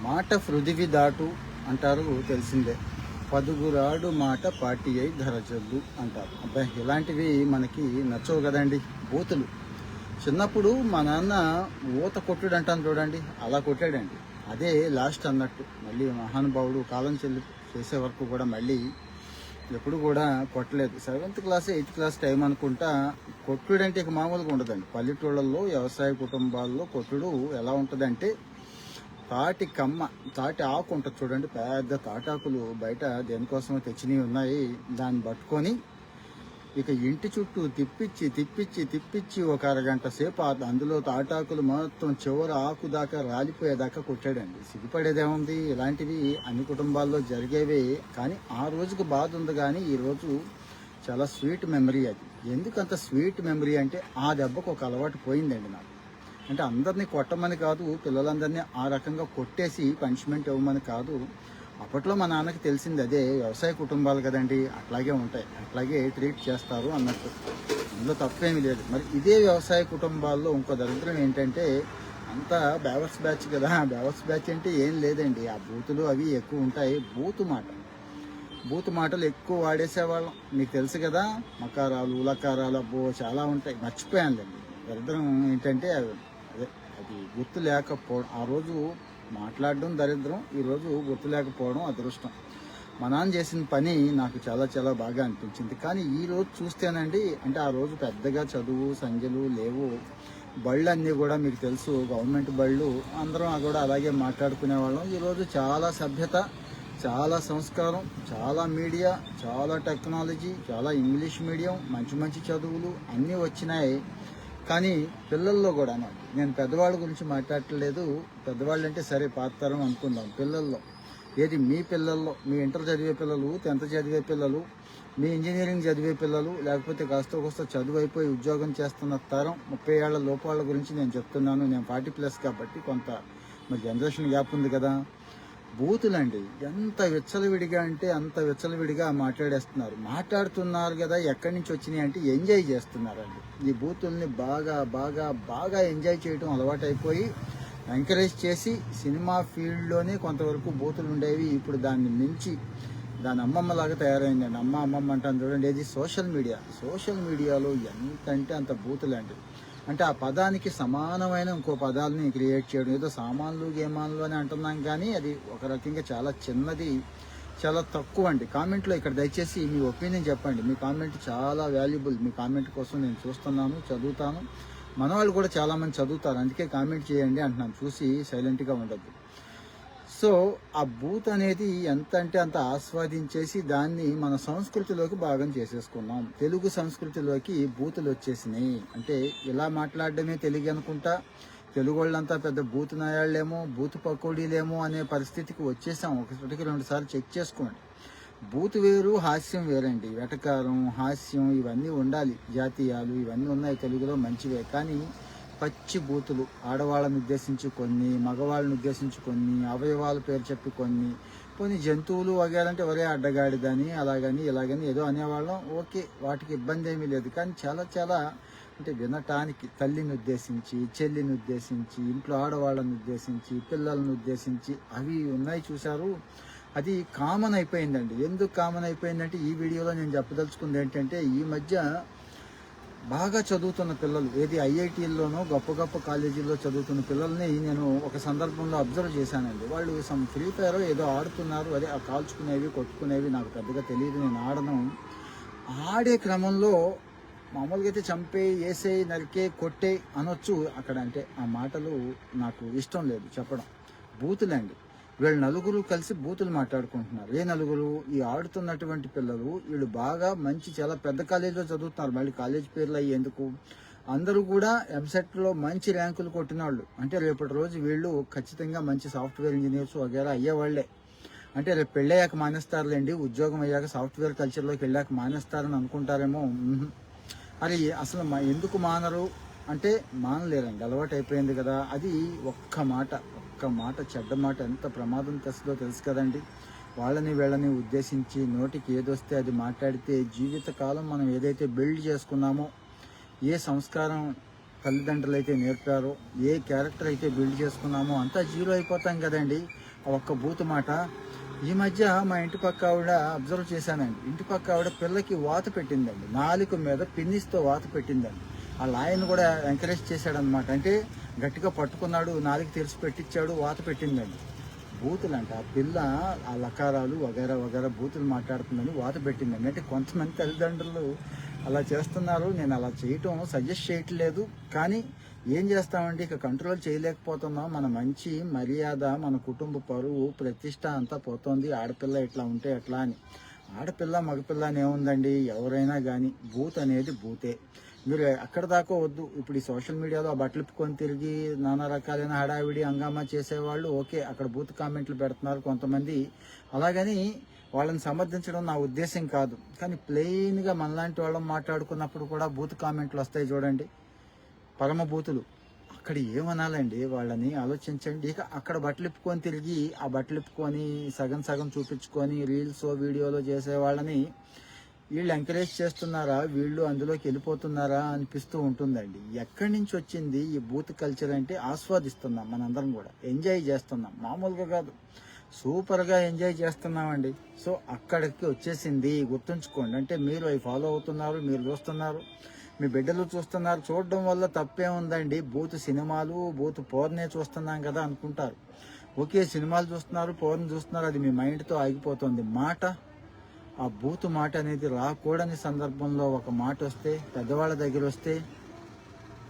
మాట పృథివి దాటు అంటారు తెలిసిందే. పదుగురాడు మాట పాటి అయి ధరజల్లు అంటారు. అబ్బాయి ఇలాంటివి మనకి నచ్చవు కదండి. బూతులు చిన్నప్పుడు మా నాన్న ఊత కొట్టుడు అంటాను చూడండి, అలా కొట్టాడండి. అదే లాస్ట్ అన్నట్టు. మళ్ళీ మహానుభావుడు కాలం చెల్లి చేసే వరకు కూడా మళ్ళీ ఎప్పుడు కూడా కొట్టలేదు. 7th class 8th class time అనుకుంటా. కొట్టుడు అంటే ఇక మామూలుగా ఉండదండి. పల్లెటూళ్ళల్లో వ్యవసాయ కుటుంబాల్లో కొట్టుడు ఎలా ఉంటుందంటే, తాటి ఆకు ఉంటుంది చూడండి, పెద్ద తాటాకులు బయట దేనికోసమో తెచ్చినవి ఉన్నాయి. దాన్ని పట్టుకొని ఇక ఇంటి చుట్టూ తిప్పించి ఒక అరగంట సేపు అందులో తాటాకులు మొత్తం చివరి ఆకు దాకా రాలిపోయేదాకా కొట్టాడండి. సిగ్గుపడేదేముంది, ఇలాంటివి అన్ని కుటుంబాల్లో జరిగేవే. కానీ ఆ రోజుకు బాధ ఉంది, కానీ ఈరోజు చాలా స్వీట్ మెమరీ అది. ఎందుకంత స్వీట్ మెమరీ అంటే ఆ దెబ్బకు ఒక అలవాటు పోయిందండి నాకు. అంటే అందరినీ కొట్టమని కాదు, పిల్లలందరినీ ఆ రకంగా కొట్టేసి పనిష్మెంట్ ఇవ్వమని కాదు. అప్పట్లో మా నాన్నకి తెలిసింది అదే, వ్యవసాయ కుటుంబాలు కదండి, అట్లాగే ఉంటాయి, అట్లాగే ట్రీట్ చేస్తారు అన్నట్టు. అందులో తప్పేమీ లేదు. మరి ఇదే వ్యవసాయ కుటుంబాల్లో ఇంకో దరిద్రం ఏంటంటే, అంతా బ్యావర్స్ బ్యాచ్ కదా. బ్యావర్స్ బ్యాచ్ అంటే ఏం లేదండి, ఆ బూతులు అవి ఎక్కువ ఉంటాయి. బూతు మాటలు ఎక్కువ వాడేసేవాళ్ళం. మీకు తెలుసు కదా, మకారాలు ఉలకారాలు అబ్బో చాలా ఉంటాయి. మర్చిపోయానులేండి. దరిద్రం ఏంటంటే అదే అది గుర్తు లేకపోవడం. ఆ రోజు మాట్లాడడం దరిద్రం, ఈరోజు గుర్తు లేకపోవడం అదృష్టం. మా నాన్న చేసిన పని నాకు చాలా చాలా బాగా అనిపించింది. కానీ ఈ రోజు చూస్తేనండి, అంటే ఆ రోజు పెద్దగా చదువు సంఖ్యలు లేవు. బళ్ళు అన్నీ కూడా మీకు తెలుసు, గవర్నమెంట్ బళ్ళు. అందరం కూడా అలాగే మాట్లాడుకునేవాళ్ళం. ఈరోజు చాలా సభ్యత, చాలా సంస్కారం, చాలా మీడియా, చాలా టెక్నాలజీ, చాలా ఇంగ్లీష్ మీడియం, మంచి మంచి చదువులు అన్నీ వచ్చినాయి. కానీ పిల్లల్లో కూడా, నేను పెద్దవాళ్ళ గురించి మాట్లాడట్లేదు, పెద్దవాళ్ళు అంటే సరే పాతరం అనుకుందాం. పిల్లల్లో ఏది, మీ పిల్లల్లో, మీ ఇంటర్ చదివే పిల్లలు, 10th చదివే పిల్లలు, మీ ఇంజనీరింగ్ చదివే పిల్లలు, లేకపోతే కాస్త చదువు అయిపోయి ఉద్యోగం చేస్తున్న తరం 30 ఏళ్ల లోపాల గురించి నేను చెప్తున్నాను. నేను 40+ కాబట్టి కొంత మరి జనరేషన్ గ్యాప్ ఉంది కదా. బూతులండి ఎంత విచ్చలవిడిగా అంటే అంత విచ్చలవిడిగా మాట్లాడుతున్నారు కదా. ఎక్కడి నుంచి వచ్చినాయి అంటే ఎంజాయ్ చేస్తున్నారండి. ఈ బూతుల్ని బాగా బాగా బాగా ఎంజాయ్ చేయడం అలవాటైపోయి ఎంకరేజ్ చేసి, సినిమా ఫీల్డ్లోనే కొంతవరకు బూతులు ఉండేవి. ఇప్పుడు దాన్ని మించి దాని అమ్మమ్మలాగా తయారైందండి. అమ్మమ్మ అంటాను చూడండి. ఏది, సోషల్ మీడియాలో ఎంత అంటే అంత బూతులండి. అంటే ఆ పదానికి సమానమైన ఇంకో పదాలని క్రియేట్ చేయడం. ఏదో సామాన్లు గేమాన్లు అని అంటున్నాం, కానీ అది ఒక రకంగా చాలా చిన్నది, చాలా తక్కువ అండి. కామెంట్లో ఇక్కడ దయచేసి మీ ఒపీనియన్ చెప్పండి. మీ కామెంట్ చాలా వాల్యుబుల్. మీ కామెంట్ కోసం నేను చూస్తున్నాను, చదువుతాను. మన వాళ్ళు కూడా చాలామంది చదువుతారు, అందుకే కామెంట్ చేయండి అంటున్నాను. చూసి సైలెంట్గా ఉండద్దు. సో ఆ బూత్ అనేది ఎంత అంటే అంత ఆస్వాదించేసి దాన్ని మన సంస్కృతిలోకి భాగం చేసేసుకున్నాం. తెలుగు సంస్కృతిలోకి బూతులు వచ్చేసినాయి. అంటే ఇలా మాట్లాడడమే తెలుగు అనుకుంటా, తెలుగు వాళ్ళంతా పెద్ద బూతు నాయాళ్ళేమో, బూతు పకోడీలేమో అనే పరిస్థితికి వచ్చేసాం. ఒకటికి 2 సార్లు చెక్ చేసుకోండి. బూతు వేరు, హాస్యం వేరండి. వెటకారం, హాస్యం ఇవన్నీ ఉండాలి. జాతీయాలు ఇవన్నీ ఉన్నాయి తెలుగులో, మంచివే. కానీ పచ్చి బూతులు, ఆడవాళ్ళని ఉద్దేశించి కొన్ని, మగవాళ్ళని ఉద్దేశించి కొన్ని, అవయవాల పేరు చెప్పి కొన్ని జంతువులు వగేరంటే ఒరే అడ్డగాడిదని అలాగని ఇలాగని ఏదో అనేవాళ్ళం. ఓకే, వాటికి ఇబ్బంది ఏమీ లేదు. కానీ చాలా చాలా అంటే వినటానికి తల్లిని ఉద్దేశించి, చెల్లిని ఉద్దేశించి, ఇంట్లో ఆడవాళ్ళని ఉద్దేశించి, పిల్లలను ఉద్దేశించి అవి ఉన్నాయి చూశారు. అది కామన్ అయిపోయిందండి. ఎందుకు కామన్ అయిపోయిందంటే, ఈ వీడియోలో నేను చెప్పదలుచుకుంది ఏంటంటే, ఈ మధ్య బాగా చదువుతున్న పిల్లలు, ఏది ఐఐటీల్లోనో గొప్ప కాలేజీల్లో చదువుతున్న పిల్లల్ని నేను ఒక సందర్భంలో అబ్జర్వ్ చేశానండి. వాళ్ళు ఫ్రీ ఫైర్ ఏదో ఆడుతున్నారు. అదే ఆ కాల్చుకునేవి కొట్టుకునేవి నాకు పెద్దగా తెలియదు, నేను ఆడను. ఆడే క్రమంలో మామూలుగా అయితే చంపే, వేసే, నరికే, కొట్టే అనొచ్చు అక్కడ. అంటే ఆ మాటలు నాకు ఇష్టం లేదు చెప్పడం. బూతులండి. వీళ్ళు నలుగురు కలిసి బూతులు మాట్లాడుకుంటున్నారు. ఏ నలుగురు? ఈ ఆడుతున్నటువంటి పిల్లలు. వీళ్ళు బాగా మంచి చాలా పెద్ద కాలేజీలో చదువుతున్నారు. మళ్ళీ కాలేజ్ పేర్లు అయ్యి ఎందుకు, అందరూ కూడా ఎంసెట్లో మంచి ర్యాంకులు కొట్టిన వాళ్ళు. అంటే రేపటి రోజు వీళ్ళు ఖచ్చితంగా మంచి సాఫ్ట్వేర్ ఇంజనీర్స్ వగేరా అయ్యేవాళ్లే. అంటే రేపు పెళ్ళయ్యాక మానేస్తారులేండి, ఉద్యోగం అయ్యాక సాఫ్ట్వేర్ కల్చర్లోకి వెళ్ళాక మానేస్తారని అనుకుంటారేమో. అది అసలు ఎందుకు మానరు అంటే మానలేరండి, అలవాటు అయిపోయింది కదా. అది ఒక్క మాట చెడ్డ మాట ఎంత ప్రమాదం తెస్తుందో తెలుసు కదండి. వాళ్ళని వీళ్ళని ఉద్దేశించి నోటికి ఏదొస్తే అది మాట్లాడితే జీవితకాలం మనం ఏదైతే బిల్డ్ చేసుకున్నామో, ఏ సంస్కారం తల్లిదండ్రులు అయితే నేర్పారో, ఏ క్యారెక్టర్ అయితే బిల్డ్ చేసుకున్నామో అంతా జీరో అయిపోతాం కదండి. ఒక్క బూతు మాట. ఈ మధ్య మా ఇంటి పక్క ఆవిడ అబ్జర్వ్ చేశానండి. ఇంటి పక్క ఆవిడ పిల్లకి వాత పెట్టిందండి, నాలుక మీద పిన్నిస్తో వాత పెట్టిందండి. వాళ్ళ ఆయన కూడా ఎంకరేజ్ చేశాడనమాట. అంటే గట్టిగా పట్టుకున్నాడు, నాలుక తెరిచి పెట్టించాడు, వాత పెట్టిందండి. బూతులు అంట ఆ పిల్ల, ఆ లకారాలు వగేరా వగేరా బూతులు మాట్లాడుతుందని వాత పెట్టిందండి. అంటే కొంతమంది తల్లిదండ్రులు అలా చేస్తున్నారు. నేను అలా చేయటం సజెస్ట్ చేయట్లేదు, కానీ ఏం చేస్తామండి, ఇక కంట్రోల్ చేయలేకపోతున్నాం. మన మంచి మర్యాద, మన కుటుంబ పరువు, ప్రతిష్ట అంతా పోతుంది. ఆడపిల్ల ఇట్లా ఉంటే ఎట్లా అని. ఆడపిల్ల మగపిల్ల అని ఏముందండి, ఎవరైనా కానీ బూత్ అనేది బూతే. మీరు అక్కడ దాకా వద్దు. ఇప్పుడు ఈ సోషల్ మీడియాలో ఆ బట్టలు ఇప్పుకొని తిరిగి నానా రకాలైన హడావిడి హంగామా చేసేవాళ్ళు ఓకే, అక్కడ బూత్ కామెంట్లు పెడుతున్నారు కొంతమంది. అలాగని వాళ్ళని సమర్థించడం నా ఉద్దేశం కాదు, కానీ ప్లెయిన్గా మనలాంటి వాళ్ళం మాట్లాడుకున్నప్పుడు కూడా బూత్ కామెంట్లు వస్తాయి చూడండి, పరమ బూతులు. అక్కడ ఏమనాలండి వాళ్ళని ఆలోచించండి. ఇక అక్కడ బట్టలు ఇప్పుకొని తిరిగి ఆ బట్టలు ఇప్పుకొని సగం సగం చూపించుకొని రీల్స్ వీడియోలో చేసే వాళ్ళని వీళ్ళు ఎంకరేజ్ చేస్తున్నారా, వీళ్ళు అందులోకి వెళ్ళిపోతున్నారా అనిపిస్తూ ఉంటుందండి. ఎక్కడి నుంచి వచ్చింది ఈ బూత్ కల్చర్ అంటే ఆస్వాదిస్తున్నాం, మనందరం కూడా ఎంజాయ్ చేస్తున్నాం. మామూలుగా కాదు, సూపర్గా ఎంజాయ్ చేస్తున్నామండి. సో అక్కడికి వచ్చేసింది, గుర్తుంచుకోండి. అంటే మీరు అవి ఫాలో అవుతున్నారు, మీరు చూస్తున్నారు, మీ బిడ్డలు చూస్తున్నారు. చూడడం వల్ల తప్పే ఉందండి. బూత్ సినిమాలు, బూత్ పోర్నే చూస్తున్నాం కదా అనుకుంటారు. ఓకే, సినిమాలు చూస్తున్నారు, పోర్న్ చూస్తున్నారు, అది మీ మైండ్తో ఆగిపోతుంది. మాట, ఆ బూతు మాట అనేది రాకూడని సందర్భంలో ఒక మాట వస్తే, పెద్దవాళ్ళ దగ్గర వస్తే,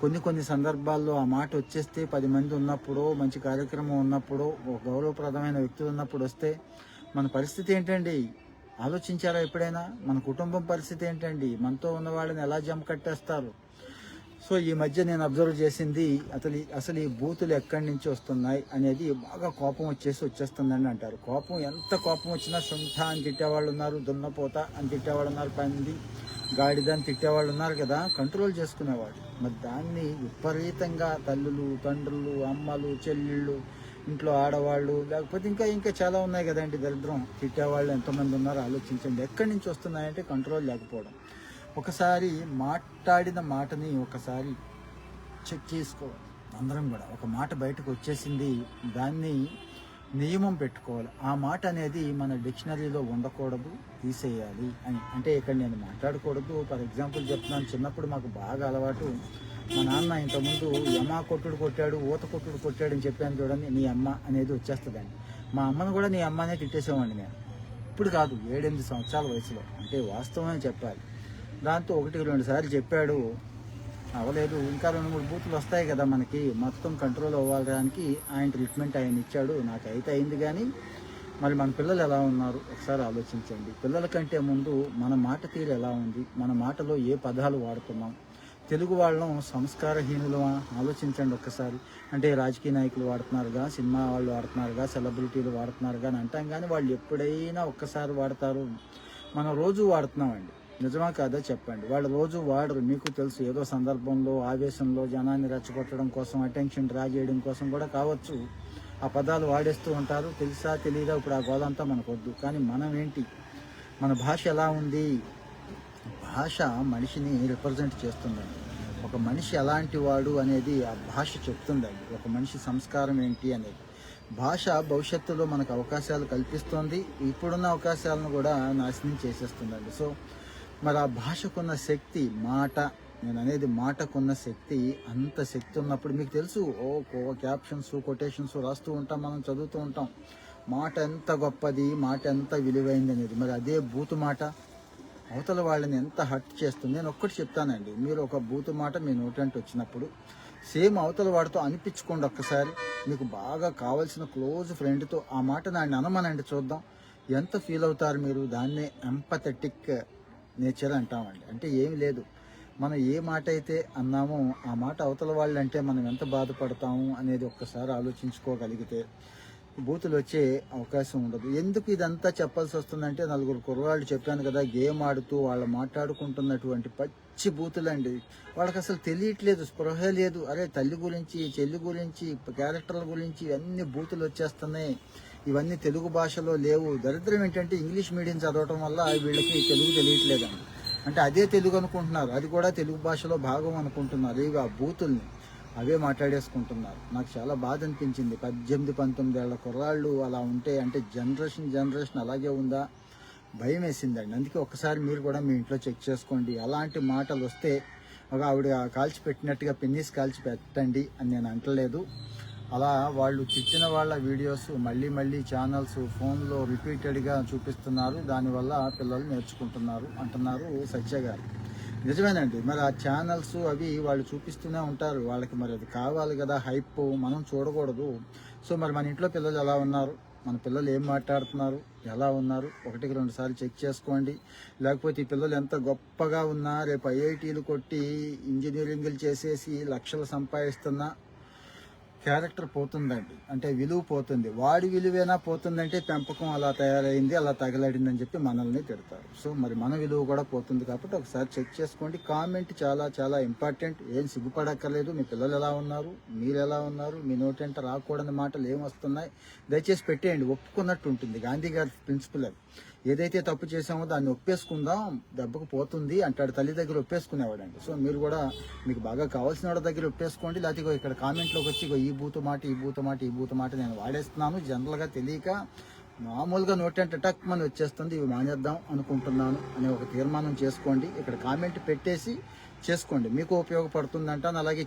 కొన్ని సందర్భాల్లో ఆ మాట వచ్చేస్తే, 10 మంది ఉన్నప్పుడు, మంచి కార్యక్రమం ఉన్నప్పుడు, గౌరవప్రదమైన వ్యక్తులు ఉన్నప్పుడు వస్తే మన పరిస్థితి ఏంటండి? ఆలోచించారా ఎప్పుడైనా? మన కుటుంబం పరిస్థితి ఏంటండి? మనతో ఉన్న వాళ్ళని ఎలా జమ కట్టేస్తారు? సో ఈ మధ్య నేను అబ్జర్వ్ చేసింది అసలు ఈ బూతులు ఎక్కడి నుంచి వస్తున్నాయి అనేది బాగా కోపం వచ్చేస్తుందని అంటారు. కోపం, ఎంత కోపం వచ్చినా శుంఠ అని తిట్టేవాళ్ళు ఉన్నారు, దున్నపోత అని తిట్టేవాళ్ళు ఉన్నారు, పంది గాడిద అని తిట్టేవాళ్ళు ఉన్నారు కదా, కంట్రోల్ చేసుకునేవాళ్ళు. మరి దాన్ని విపరీతంగా తల్లులు, తండ్రులు, అమ్మలు, చెల్లెళ్ళు, ఇంట్లో ఆడవాళ్ళు, లేకపోతే ఇంకా చాలా ఉన్నాయి కదండి దరిద్రం, తిట్టేవాళ్ళు ఎంతమంది ఉన్నారో ఆలోచించండి. ఎక్కడి నుంచి వస్తున్నాయంటే కంట్రోల్ లేకపోవడం. ఒకసారి మాట్లాడిన మాటని ఒకసారి చెక్ చేసుకోవాలి అందరం కూడా. ఒక మాట బయటకు వచ్చేసింది, దాన్ని నియమం పెట్టుకోవాలి. ఆ మాట అనేది మన డిక్షనరీలో ఉండకూడదు, తీసేయాలి అని. అంటే ఇక్కడ నేను మాట్లాడకూడదు. ఫర్ ఎగ్జాంపుల్ చెప్తున్నాను, చిన్నప్పుడు మాకు బాగా అలవాటు. మా నాన్న ఇంతకుముందు యమా కొట్టుడు కొట్టాడు, ఊత కొట్టుడు కొట్టాడు అని చెప్పాను చూడండి, నీ అమ్మ అనేది వచ్చేస్తుందండి. మా అమ్మను కూడా నీ అమ్మ అనే తిట్టేసేవాడిని నేను. ఇప్పుడు కాదు, 7-8 సంవత్సరాల వయసులో. అంటే వాస్తవమే చెప్పాలి. దాంతో 1-2 సార్లు చెప్పాడు, అవ్వలేదు. ఇంకా 2-3 బూతులు వస్తాయి కదా మనకి, మొత్తం కంట్రోల్ అవ్వడానికి ఆయన ట్రీట్మెంట్ ఆయన ఇచ్చాడు. నాకైతే అయింది. కానీ మరి మన పిల్లలు ఎలా ఉన్నారు ఒకసారి ఆలోచించండి. పిల్లల కంటే ముందు మన మాట తీరు ఎలా ఉంది, మన మాటలో ఏ పదాలు వాడుతున్నాం. తెలుగు వాళ్ళం సంస్కారహీనులమా ఆలోచించండి ఒక్కసారి. అంటే రాజకీయ నాయకులు వాడుతున్నారుగా, సినిమా వాళ్ళు వాడుతున్నారుగా, సెలబ్రిటీలు వాడుతున్నారుగా అని అంటాం, కానీ వాళ్ళు ఎప్పుడైనా ఒక్కసారి వాడతారు. మనం రోజు వాడుతున్నామండి, నిజమా కాదా చెప్పండి? వాళ్ళు రోజు వాడరు, మీకు తెలుసు. ఏదో సందర్భంలో, ఆవేశంలో జనాన్ని రెచ్చగొట్టడం కోసం, అటెన్షన్ డ్రా చేయడం కోసం కూడా కావచ్చు ఆ పదాలు వాడేస్తూ ఉంటారు. తెలుసా తెలీదా ఇప్పుడు ఆ గోదంతా మనకొద్దు. కానీ మనం ఏంటి, మన భాష ఎలా ఉంది? భాష మనిషిని రిప్రజెంట్ చేస్తుందండి. ఒక మనిషి ఎలాంటి వాడు అనేది ఆ భాష చెప్తుందండి. ఒక మనిషి సంస్కారం ఏంటి అనేది. భాష భవిష్యత్తులో మనకు అవకాశాలు కల్పిస్తుంది, ఇప్పుడున్న అవకాశాలను కూడా నాశనం చేసేస్తుందండి. సో మరి ఆ భాషకున్న శక్తి, మాట, నేను అనేది మాటకున్న శక్తి, అంత శక్తి ఉన్నప్పుడు మీకు తెలుసు, క్యాప్షన్స్, కొటేషన్స్ రాస్తూ ఉంటాం, మనం చదువుతూ ఉంటాం. మాట ఎంత గొప్పది, మాట ఎంత విలువైంది అనేది. మరి అదే బూతు మాట అవతల వాళ్ళని ఎంత హర్ట్ చేస్తుంది. నేను ఒక్కటి చెప్తానండి, మీరు ఒక బూతు మాట మీ నోటంటే వచ్చినప్పుడు సేమ్ అవతల వాడితో అనిపించుకోండి ఒక్కసారి. మీకు బాగా కావాల్సిన క్లోజ్ ఫ్రెండ్తో ఆ మాట నాన్ని అనమనండి, చూద్దాం ఎంత ఫీల్ అవుతారు మీరు. దాన్నే ఎంపథెటిక్ నేచర్ అంటామండి. అంటే ఏమి లేదు, మనం ఏ మాట అయితే అన్నామో ఆ మాట అవతల వాళ్ళు అంటే మనం ఎంత బాధపడతాము అనేది ఒక్కసారి ఆలోచించుకోగలిగితే బూతులు వచ్చే అవకాశం ఉండదు. ఎందుకు ఇదంతా చెప్పాల్సి వస్తుందంటే, 4 కుర్రాళ్ళు చెప్పాను కదా, గేమ్ ఆడుతూ వాళ్ళు మాట్లాడుకుంటున్నటువంటి పచ్చి బూతులండి. వాళ్ళకి అసలు తెలియట్లేదు, స్పృహ లేదు. అరే తల్లి గురించి, చెల్లి గురించి, క్యారెక్టర్ల గురించి అన్ని బూతులు వచ్చేస్తున్నాయి. ఇవన్నీ తెలుగు భాషలో లేవు. దరిద్రం ఏంటంటే ఇంగ్లీష్ మీడియం చదవటం వల్ల వీళ్ళకి తెలుగు తెలియట్లేదండి. అంటే అదే తెలుగు అనుకుంటున్నారు, అది కూడా తెలుగు భాషలో భాగం అనుకుంటున్నారు. ఇవి ఆ బూతుల్ని అవే మాట్లాడేసుకుంటున్నారు. నాకు చాలా బాధ అనిపించింది. 18-19 ఏళ్ల కుర్రాళ్ళు అలా ఉంటే అంటే జనరేషన్ అలాగే ఉందా, భయం వేసిందండి. అందుకే ఒక్కసారి మీరు కూడా మీ ఇంట్లో చెక్ చేసుకోండి. అలాంటి మాటలు వస్తే ఒక ఆవిడ కాల్చి పెట్టినట్టుగా పెన్నీస్ కాల్చి పెట్టండి అని నేను అంటలేదు. అలా వాళ్ళు తిట్టిన వాళ్ళ వీడియోస్ మళ్ళీ ఛానల్స్ ఫోన్లో రిపీటెడ్గా చూపిస్తున్నారు. దానివల్ల పిల్లలు నేర్చుకుంటున్నారు అంటున్నారు సత్య గారు. నిజమేనండి. మరి ఆ ఛానల్స్ అవి వాళ్ళు చూపిస్తూనే ఉంటారు. వాళ్ళకి మరి అది కావాలి కదా, హైప్. మనం చూడకూడదు. సో మరి మన ఇంట్లో పిల్లలు ఎలా ఉన్నారు, మన పిల్లలు ఏం మాట్లాడుతున్నారు, ఎలా ఉన్నారు, 1-2 సార్లు చెక్ చేసుకోండి. లేకపోతే ఈ పిల్లలు ఎంత గొప్పగా ఉన్నా రేపు ఐఐటీలు కొట్టి ఇంజనీరింగ్లు చేసేసి లక్షలు సంపాదిస్తున్నా క్యారెక్టర్ పోతుందండి. అంటే విలువ పోతుంది. వాడి విలువేనా పోతుందంటే పెంపకం అలా తయారైంది, అలా తగలడిందని చెప్పి మనల్ని తిడతారు. సో మరి మన విలువ కూడా పోతుంది. కాబట్టి ఒకసారి చెక్ చేసుకోండి. కామెంట్ చాలా ఇంపార్టెంట్. ఏం సిగ్గుపడక్కర్లేదు. మీ పిల్లలు ఎలా ఉన్నారు, మీరు ఎలా ఉన్నారు, మీ నోటంట రాకూడని మాటలు ఏం వస్తున్నాయి దయచేసి పెట్టేయండి. ఒప్పుకున్నట్టు ఉంటుంది. గాంధీ గారి ప్రిన్సిపల్ అది. ఏదైతే తప్పు చేసామో దాన్ని ఒప్పేసుకుందాం, దెబ్బకు పోతుంది అంటాడు. తల్లి దగ్గర ఒప్పేసుకునేవాడండి. సో మీరు కూడా మీకు బాగా కావాల్సిన వాడి దగ్గర ఒప్పేసుకోండి. లేకపోతే ఇక్కడ కామెంట్లోకి వచ్చి ఈ బూతు మాట నేను వాడేస్తున్నాను జనరల్గా తెలియక, మామూలుగా నోటంటే టక్ మన వచ్చేస్తుంది, ఇవి మానేద్దాం అనుకుంటున్నాను అనే ఒక తీర్మానం చేసుకోండి. ఇక్కడ కామెంట్ పెట్టేసి చేసుకోండి. మీకు ఉపయోగపడుతుందంటాను. అలాగే